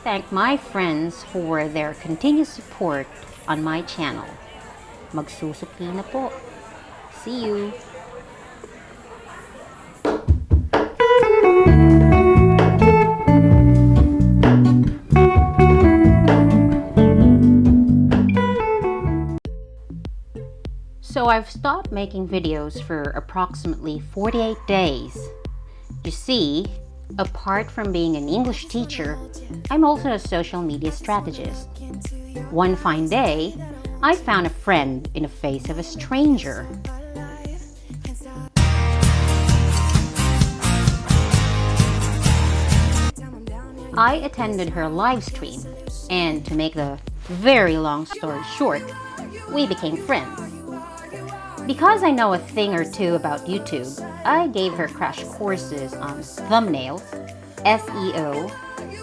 thank my friends for their continued support on my channel. Magsusukli na po. See you! So I've stopped making videos for approximately 48 days. You see, apart from being an English teacher, I'm also a social media strategist. One fine day, I found a friend in the face of a stranger. I attended her live stream, and to make the very long story short, we became friends. Because I know a thing or two about YouTube, I gave her crash courses on thumbnails, SEO,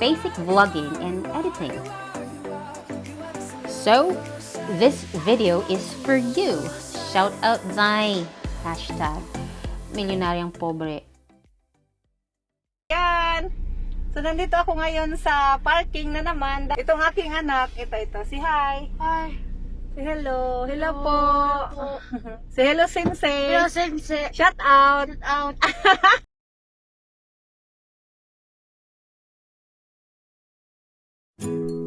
basic vlogging, and editing. So, this video is for you. Shout out Indhai. Hashtag Milyonaryang Pobre. Yan! So, nandito ako ngayon sa parking na naman. Itong aking anak, ito, si Hi. Hi. Si hello. Hello po. Si hello, Sensei. Hello, Sensei. Shout out. Shout out.